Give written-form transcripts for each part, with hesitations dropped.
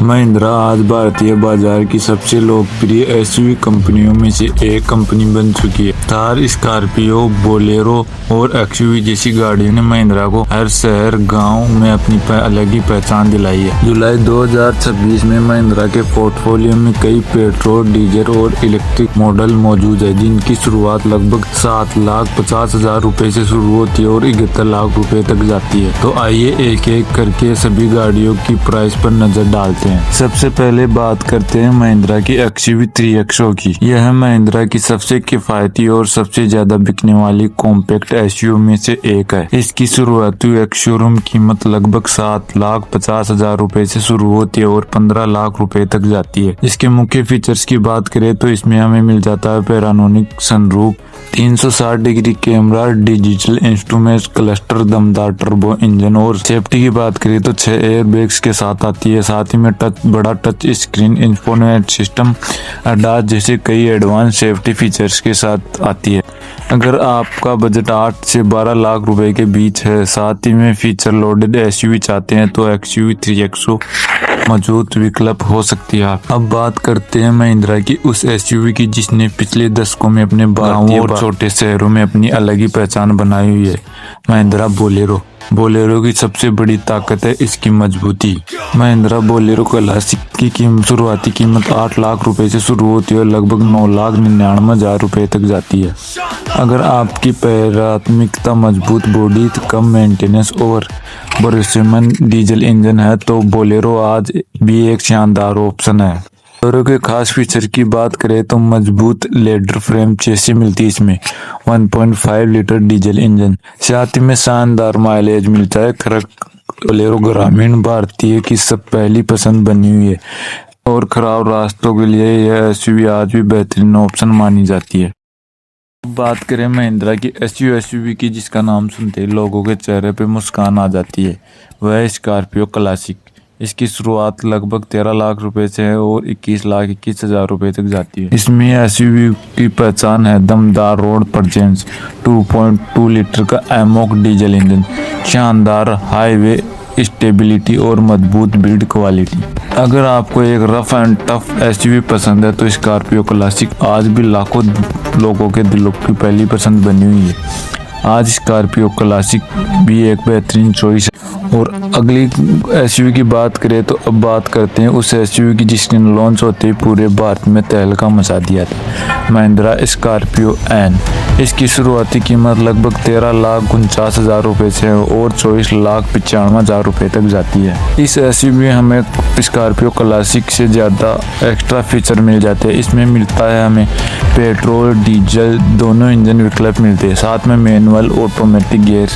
महिंद्रा आज भारतीय बाजार की सबसे लोकप्रिय एसयूवी कंपनियों में से एक कंपनी बन चुकी है। थार, स्कॉर्पियो, बोलेरो और एक्सयूवी जैसी गाड़ियों ने महिंद्रा को हर शहर गांव में अपनी अलग ही पहचान दिलाई है। जुलाई 2026 में महिंद्रा के पोर्टफोलियो में कई पेट्रोल, डीजल और इलेक्ट्रिक मॉडल मौजूद है, जिनकी शुरुआत लगभग 7,50,000 रुपए से शुरू होती है और 71 लाख रुपए तक जाती है। तो आइए एक एक करके सभी गाड़ियों की प्राइस पर नजर डालते हैं। सबसे पहले बात करते हैं महिंद्रा की एक्सयूवी 3XO की। यह महिंद्रा की सबसे किफायती और सबसे ज्यादा बिकने वाली कॉम्पैक्ट एसयूवी में से एक है। इसकी शुरुआती एक्स शोरूम कीमत लगभग 7,50,000 रुपए से शुरू होती है और 15 लाख रुपए तक जाती है। इसके मुख्य फीचर्स की बात करें तो इसमें हमें मिल जाता है panoramic sunroof, 360 degree camera, digital instrument cluster, दमदार टर्बो इंजन और सेफ्टी की बात करें तो 6 एयर बैग्स के साथ आती है। साथ ही में बड़ा touch screen, infotainment system, ADAS जैसे कई एडवांस सेफ्टी फीचर्स के साथ आती है। अगर आपका बजट 8 से 12 लाख रुपए के बीच है, साथ ही में फीचर लोडेड एसयूवी चाहते हैं तो एक्सयूवी 3XO मौजूद विकल्प हो सकती है। अब बात करते हैं महिंद्रा की उस एसयूवी की जिसने पिछले दशकों में अपने गांवों और छोटे शहरों में अपनी अलग ही पहचान बनाई हुई है, महिंद्रा बोलेरो। बोलेरो की सबसे बड़ी ताकत है इसकी मजबूती। महिंद्रा बोलेरो क्लासिक की शुरुआती कीमत 8 लाख रुपए से शुरू होती है और लगभग 9,99,000 रुपए तक जाती है। अगर आपकी प्राथमिकता मजबूत बॉडी, कम मेंटेनेंस और भरोसेमंद डीजल इंजन है तो बोलेरो आज भी एक शानदार ऑप्शन है। बोलेरो के खास फीचर की बात करें तो मजबूत लेदर फ्रेम चेसी मिलती है इसमें, 1.5 लीटर डीजल इंजन, साथ ही में शानदार माइलेज मिलता है। बोलेरो ग्रामीण भारतीय की सब पहली पसंद बनी हुई है और खराब रास्तों के लिए यह एसयूवी आज भी बेहतरीन ऑप्शन मानी जाती है। बात करें महिंद्रा की एसयूवी की जिसका नाम सुनते ही लोगों के चेहरे पे मुस्कान आ जाती है, वह है स्कॉर्पियो क्लासिक। इसकी शुरुआत लगभग 13 लाख रुपए से है और 21,21,000 रुपए तक जाती है। इसमें एसयूवी की पहचान है दमदार रोड प्रेजेंस, 2.2 लीटर का एमोक डीजल इंजन, शानदार हाईवे स्टेबिलिटी और मजबूत बिल्ड क्वालिटी। अगर आपको एक रफ एंड टफ एसयूवी पसंद है तो स्कॉर्पियो क्लासिक आज भी लाखों लोगों के दिलों की पहली पसंद बनी हुई है। आज स्कॉर्पियो क्लासिक भी एक बेहतरीन चॉइस है। और अगली एसयूवी की बात करें तो अब बात करते हैं उस एसयूवी की जिसने लॉन्च होते ही पूरे भारत में तहलका मचा दिया था, महिंद्रा स्कॉर्पियो एन। इसकी शुरुआती कीमत लगभग 13,49,000 रुपए से और 24,95,000 रुपए तक जाती है। इस एसयूवी में हमें स्कॉर्पियो क्लासिक से ज़्यादा एक्स्ट्रा फीचर मिल जाते हैं। इसमें मिलता है हमें पेट्रोल, डीजल दोनों इंजन विकल्प मिलते हैं, साथ में मैनुअल ऑटोमेटिक गियर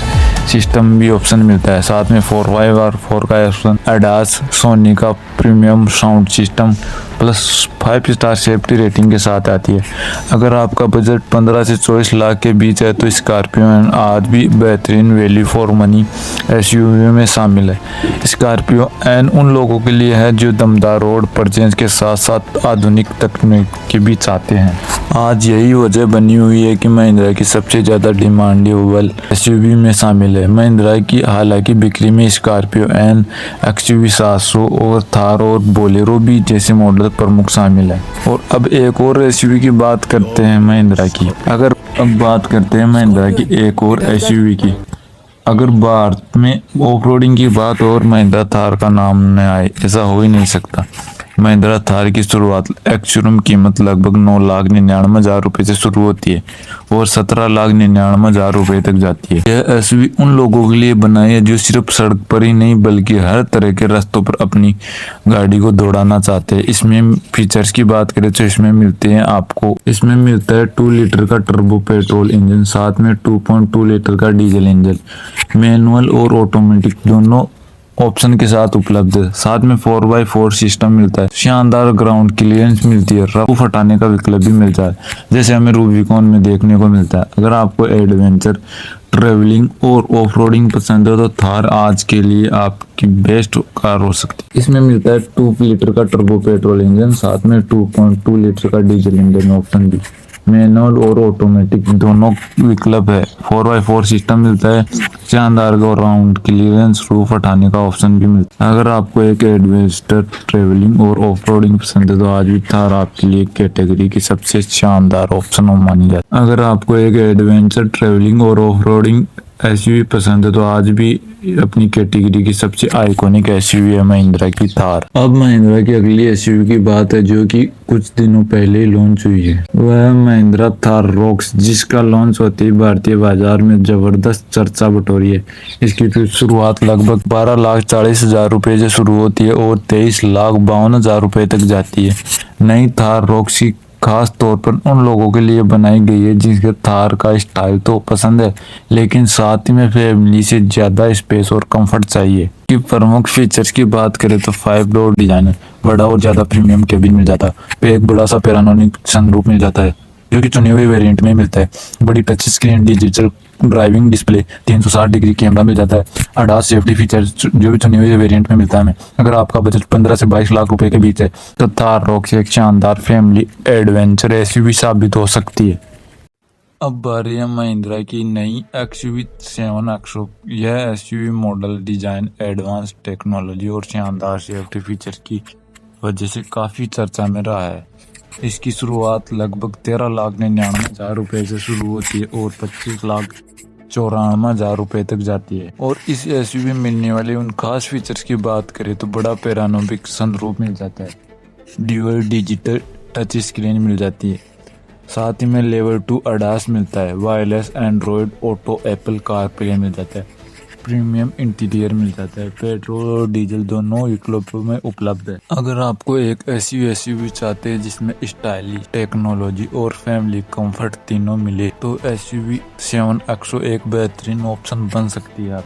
सिस्टम भी ऑप्शन मिलता है, साथ में 4x4 का ऑप्शन, ADAS, सोनी का premium sound system plus 5 star safety rating के साथ आती है। अगर आपका बजट 15 से 24 लाख के बीच है तो स्कॉर्पियो आज भी बेहतरीन वैल्यू फॉर मनी एसयूवी में शामिल है। स्कॉर्पियो एन उन लोगों के लिए है जो दमदार रोड प्रेजेंस के साथ साथ आधुनिक तकनीक के भी चाहते हैं। आज यही वजह बनी हुई है कि महिंद्रा की सबसे ज़्यादा डिमांडेबल एसयूवी में शामिल है। महिंद्रा की हालांकि बिक्री में स्कॉर्पियो एन, एक्सयूवी 700 और थार और बोलेरो भी जैसे मॉडल प्रमुख शामिल है। और अब एक और एसयूवी की बात करते हैं महिंद्रा की। अब बात करते हैं महिंद्रा की एक और एसयूवी की। अगर भारत में ऑफरोडिंग की बात और महिंद्रा थार का नाम न आए, ऐसा हो ही नहीं सकता। महिंद्रा थार की शुरुआत एक्स शोरूम कीमत लगभग 9,99,000 रुपए से शुरू होती है और 17,99,000 रुपए तक जाती है। यह एसयूवी उन लोगों के लिए बनाई है जो सिर्फ सड़क पर ही नहीं बल्कि हर तरह के रास्तों पर अपनी गाड़ी को दौड़ाना चाहते हैं। इसमें फीचर्स की बात करें तो इसमें मिलता है 2 लीटर का टर्बो पेट्रोल इंजन, साथ में 2.2 लीटर का डीजल इंजन, मैनुअल और ऑटोमेटिक दोनों ऑप्शन के साथ उपलब्ध है। साथ में 4x4 सिस्टम मिलता है, शानदार ग्राउंड क्लियरेंस मिलती है, रफ हटाने का विकल्प भी मिलता है जैसे हमें रूबिकॉन में देखने को मिलता है। अगर आपको एडवेंचर, ट्रेवलिंग और ऑफरोडिंग पसंद है तो थार आज के लिए आपकी बेस्ट कार हो सकती है। इसमें मिलता है 2 लीटर का टर्बो पेट्रोल इंजन, साथ में 2.2 लीटर का डीजल इंजन ऑप्शन भी। मैनुअल और ऑटोमेटिक दोनों विकल्प है। 4x4 सिस्टम मिलता है, शानदार गो राउंड क्लियरेंस, रूफ हटाने का ऑप्शन भी मिलता है। अगर आपको एक एडवेंचर ट्रेवलिंग और ऑफ रोडिंग पसंद है तो आज भी थार आपके लिए कैटेगरी की सबसे शानदार ऑप्शन मानी जाती है। अगर आपको एक एडवेंचर ट्रेवलिंग और ऑफ रोडिंग एसयूवी पसंद है तो आज भी अपनी कैटेगरी की सबसे आइकॉनिक एसयूवी है महिंद्रा की थार। अब महिंद्रा की अगली एसयूवी की बात है जो कि कुछ दिनों पहले ही लॉन्च हुई है, वह महिंद्रा थार रॉक्स, जिसका लॉन्च होते ही भारतीय बाजार में जबरदस्त चर्चा बटोरी है। इसकी शुरुआत लगभग 12,40,000 रुपए से शुरू होती है और 23,52,000 रुपए तक जाती है। नई थार रॉक्स की खास तौर पर उन लोगों के लिए बनाई गई है जिनके थार का स्टाइल तो पसंद है लेकिन साथ ही में फैमिली से ज्यादा स्पेस और कंफर्ट चाहिए। कि प्रमुख फीचर्स की बात करें तो 5 डोर डिजाइन है, बड़ा और ज्यादा प्रीमियम केबिन मिल जाता है, एक बड़ा सा पैनोरामिक सनरूफ मिल जाता है जो कि चुने हुए वेरिएंट में मिलता है, बड़ी touch screen digital driving display, 360 degree camera मिल जाता है, ADAS सेफ्टी फीचर जो भी चुने हुए वेरिएंट में मिलता है हमें। अगर आपका बजट 15 से 22 लाख रुपए के बीच है तो थार रॉक्स एक शानदार फैमिली एडवेंचर एसयूवी साबित हो सकती है। अब बारी है महिंद्रा की नई XUV 7X। यह SUV model design, advance technology और शानदार सेफ्टी फीचर की वजह से काफी चर्चा में रहा है। इसकी शुरुआत लगभग 13,99,000 रुपए से शुरू होती है और 25,94,000 रुपए तक जाती है। और इस एसयूवी में मिलने वाले उन खास फीचर्स की बात करें तो बड़ा पैनोरामिक सनरूफ मिल जाता है, ड्यूअल डिजिटल टच स्क्रीन मिल जाती है, साथ ही में लेवल 2 ADAS मिलता है, wireless Android Auto Apple CarPlay मिल जाता है, प्रीमियम इंटीरियर मिल जाता है, पेट्रोल और डीजल दोनों विकल्पों में उपलब्ध है। अगर आपको एक ऐसी एसयूवी चाहते हैं जिसमें स्टाइलिश, टेक्नोलॉजी और फैमिली कंफर्ट तीनों मिले तो एसयूवी 7X एक बेहतरीन ऑप्शन बन सकती है आप।